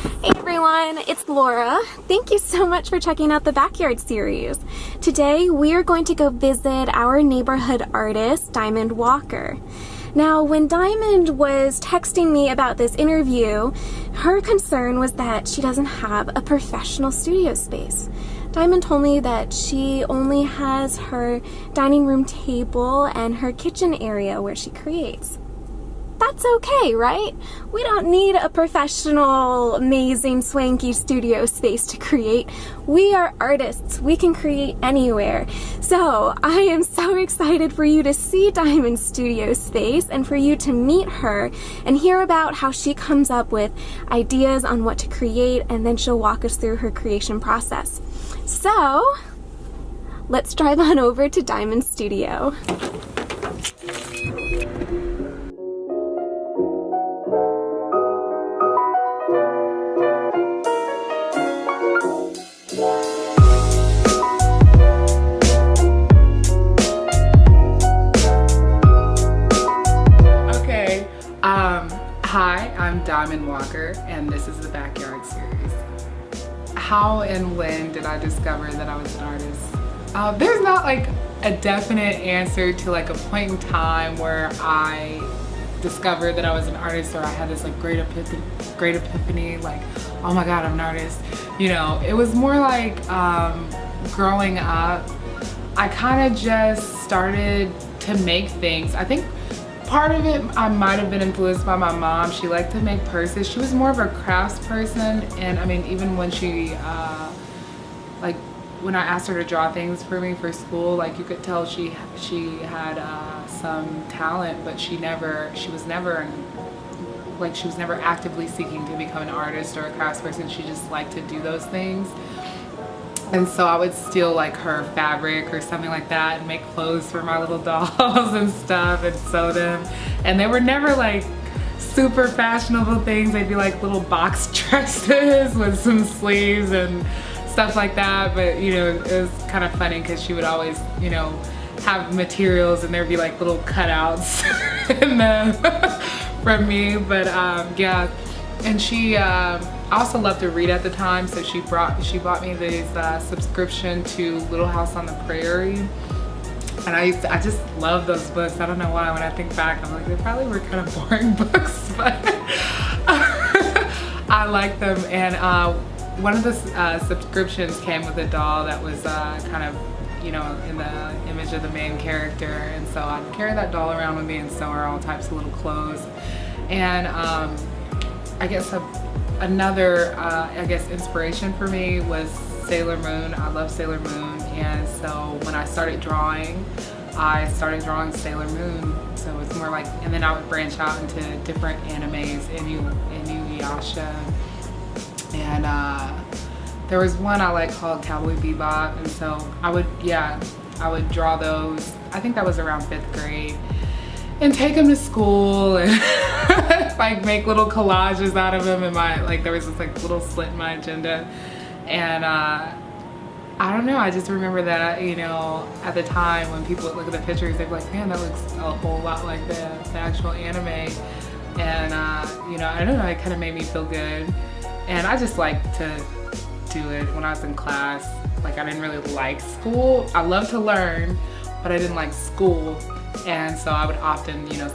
Hey everyone, it's Laura. Thank you so much for checking out the Backyard series. Today we are going to go visit our neighborhood artist, Diamond Walker. Now, when Diamond was texting me about this interview, her concern was that she doesn't have a professional studio space. Diamond told me that she only has her dining room table and her kitchen area where she creates. That's okay, right? We don't need a professional, amazing, swanky studio space to create. We are artists. We can create anywhere. So I am so excited for you to see Diamond's studio space and for you to meet her and hear about how she comes up with ideas on what to create, and then she'll walk us through her creation process. So let's drive on over to Diamond's studio. Hi, I'm Diamond Walker, and this is the Backyard series. How and when did I discover that I was an artist? There's not like a definite answer to like a point in time where I discovered that I was an artist, or I had this like great epiphany, like, oh my God, I'm an artist. You know, it was more like growing up, I kind of just started to make things. I think part of it, I might have been influenced by my mom. She liked to make purses. She was more of a crafts person, and I mean, even when she, like, when I asked her to draw things for me for school, like, you could tell she had some talent, but she was never actively seeking to become an artist or a crafts person. She just liked to do those things. And so I would steal like her fabric or something like that and make clothes for my little dolls and stuff and sew them. And they were never like super fashionable things. They'd be like little box dresses with some sleeves and stuff like that. But you know, it was kind of funny because she would always, you know, have materials and there'd be like little cutouts in them from me. But yeah, and she, I also loved to read at the time, so she bought me this subscription to Little House on the Prairie, and I just love those books. I don't know why. When I think back, I'm like, they probably were kind of boring books, but I like them. And one of the subscriptions came with a doll that was kind of, you know, in the image of the main character, and so I'd carry that doll around with me and sew her all types of little clothes. And I guess another inspiration for me was Sailor Moon. I love Sailor Moon, and so when I started drawing Sailor Moon. So it's more like, and then I would branch out into different animes, Inuyasha, and there was one I like called Cowboy Bebop, and so I would draw those. I think that was around 5th grade. And take them to school and like make little collages out of them. And there was this like little slit in my agenda. And I don't know, I just remember that, you know, at the time when people would look at the pictures, they'd be like, man, that looks a whole lot like the actual anime. And you know, I don't know, it kind of made me feel good. And I just like to do it when I was in class. Like, I didn't really like school. I love to learn, but I didn't like school. And so I would often, you know,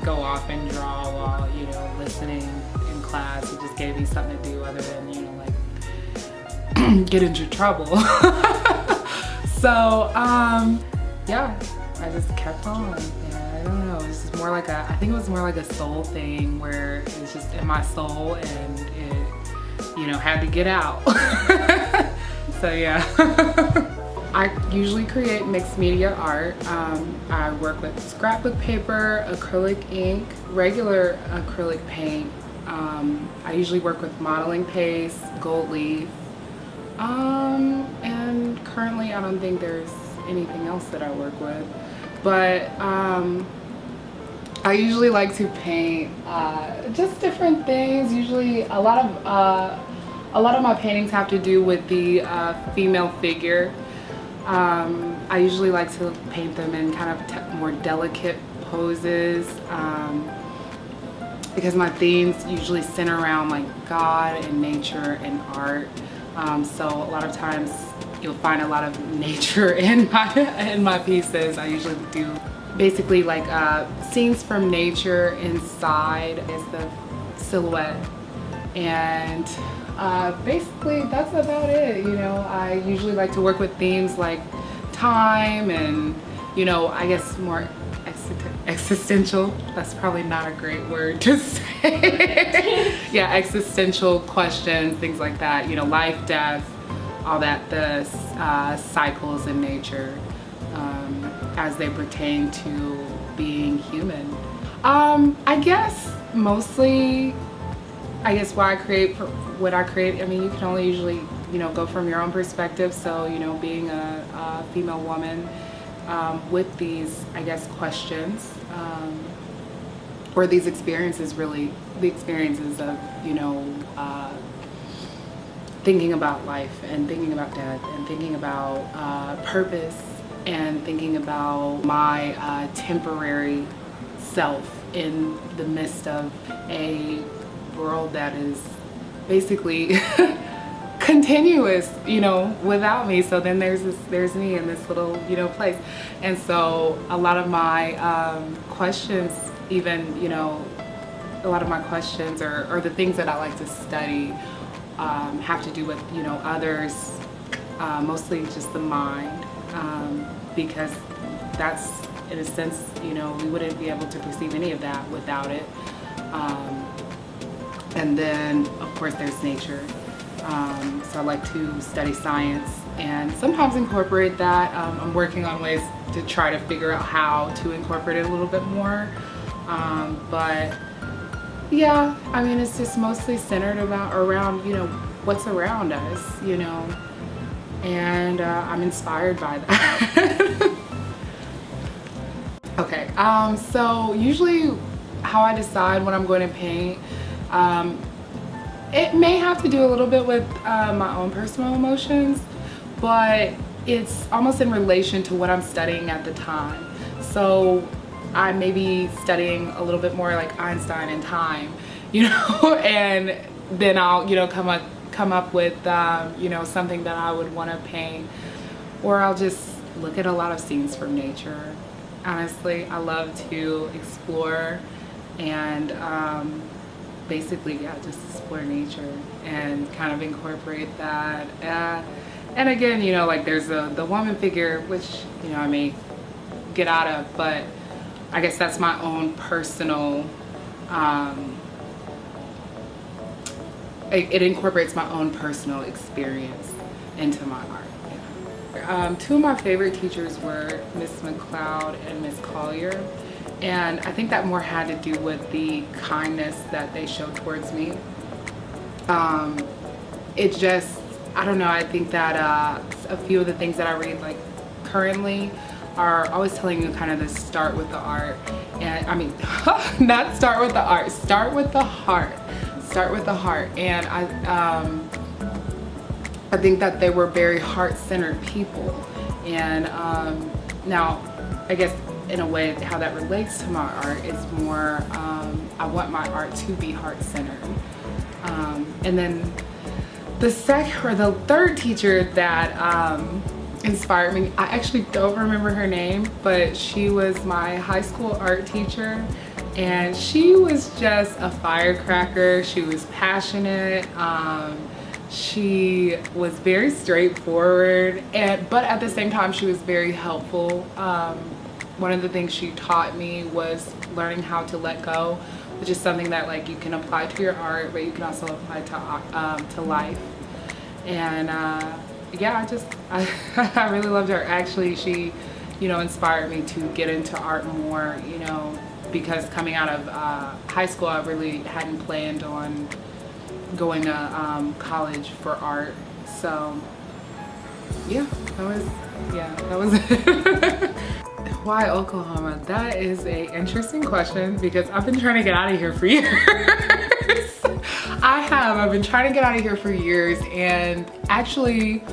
go off and draw while, you know, listening in class. It just gave me something to do other than, you know, like get into trouble. So, yeah, I just kept on. And I don't know, it's just more like I think it was more like a soul thing where it's just in my soul and it, you know, had to get out. So, yeah. I usually create mixed media art. I work with scrapbook paper, acrylic ink, regular acrylic paint. I usually work with modeling paste, gold leaf, and currently I don't think there's anything else that I work with. But I usually like to paint just different things. Usually a lot of my paintings have to do with the female figure. I usually like to paint them in kind of more delicate poses. because my themes usually center around like God and nature and art. So a lot of times you'll find a lot of nature in my pieces. I usually do basically like scenes from nature inside is the silhouette, and basically that's about it. You know, I usually like to work with themes like time and, you know, I guess more existential. That's probably not a great word to say. Yeah, existential questions, things like that. You know, life, death, all that, the cycles in nature as they pertain to being human. I guess mostly, why I create what I create. I mean, you can only usually, you know, go from your own perspective. So, you know, being a female woman with these, I guess, questions or these experiences, really, the experiences of, you know, thinking about life and thinking about death and thinking about purpose and thinking about my temporary self in the midst of a world that is basically continuous, you know, without me. So then there's me in this little, you know, place. And so a lot of my questions, even, you know, a lot of my questions or the things that I like to study have to do with, you know, others, mostly just the mind, because that's, in a sense, you know, we wouldn't be able to perceive any of that without it. And then, of course, there's nature. So I like to study science and sometimes incorporate that. I'm working on ways to try to figure out how to incorporate it a little bit more. But yeah, I mean, it's just mostly centered around, you know, what's around us, you know, and I'm inspired by that. Okay, so usually how I decide what I'm going to paint, it may have to do a little bit with my own personal emotions, but it's almost in relation to what I'm studying at the time. So I may be studying a little bit more like Einstein and time, you know, and then I'll, you know, come up with, you know, something that I would want to paint, or I'll just look at a lot of scenes from nature. Honestly, I love to explore and basically, yeah, just explore nature and kind of incorporate that. And again, you know, like there's the woman figure, which, you know, I may get out of, but I guess that's my own personal, it incorporates my own personal experience into my art. Two of my favorite teachers were Miss McLeod and Miss Collier, and I think that more had to do with the kindness that they showed towards me. It just, I don't know, I think that a few of the things that I read like currently are always telling you kind of to start with the art, and I mean not start with the art, start with the heart, start with the heart. And I think that they were very heart-centered people, and now I guess in a way how that relates to my art is more I want my art to be heart-centered. And then the third teacher that inspired me, I actually don't remember her name, but she was my high school art teacher, and she was just a firecracker. She was passionate. She was very straightforward, but at the same time she was very helpful. One of the things she taught me was learning how to let go, which is something that like you can apply to your art, but you can also apply to life. And yeah, I really loved her. Actually, she, you know, inspired me to get into art more, you know, because coming out of high school, I really hadn't planned on going to college for art. So yeah, that was it. Why Oklahoma? That is a interesting question because I've been trying to get out of here for years. I've been trying to get out of here for years, and actually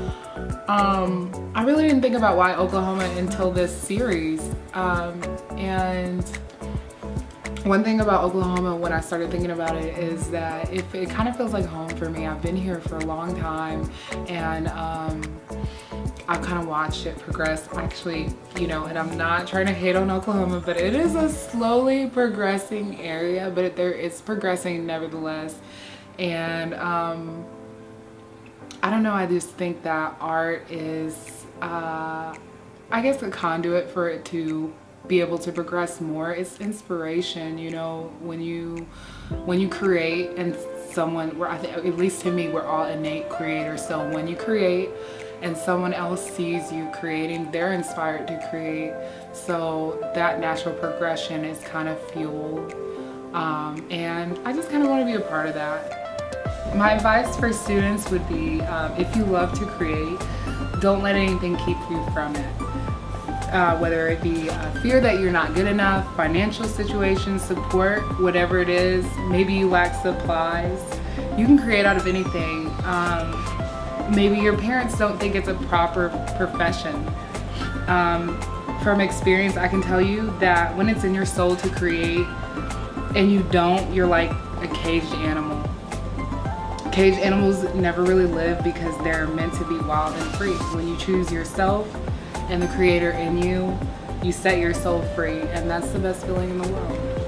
I really didn't think about why Oklahoma until this series, and One thing about Oklahoma when I started thinking about it is that it kind of feels like home for me. I've been here for a long time, and I've kind of watched it progress actually, you know, and I'm not trying to hate on Oklahoma, but it is a slowly progressing area, but it's progressing nevertheless. And I don't know, I just think that art is, I guess, a conduit for it to be able to progress more. It's inspiration, you know, when you create, and I think, at least to me, we're all innate creators. So when you create and someone else sees you creating, they're inspired to create. So that natural progression is kind of fuel. And I just kind of want to be a part of that. My advice for students would be, if you love to create, don't let anything keep you from it. Whether it be fear that you're not good enough, financial situation, support, whatever it is, maybe you lack supplies, you can create out of anything. Maybe your parents don't think it's a proper profession. From experience, I can tell you that when it's in your soul to create and you don't, you're like a caged animal. Caged animals never really live because they're meant to be wild and free. When you choose yourself and the creator in you, you set your soul free, and that's the best feeling in the world.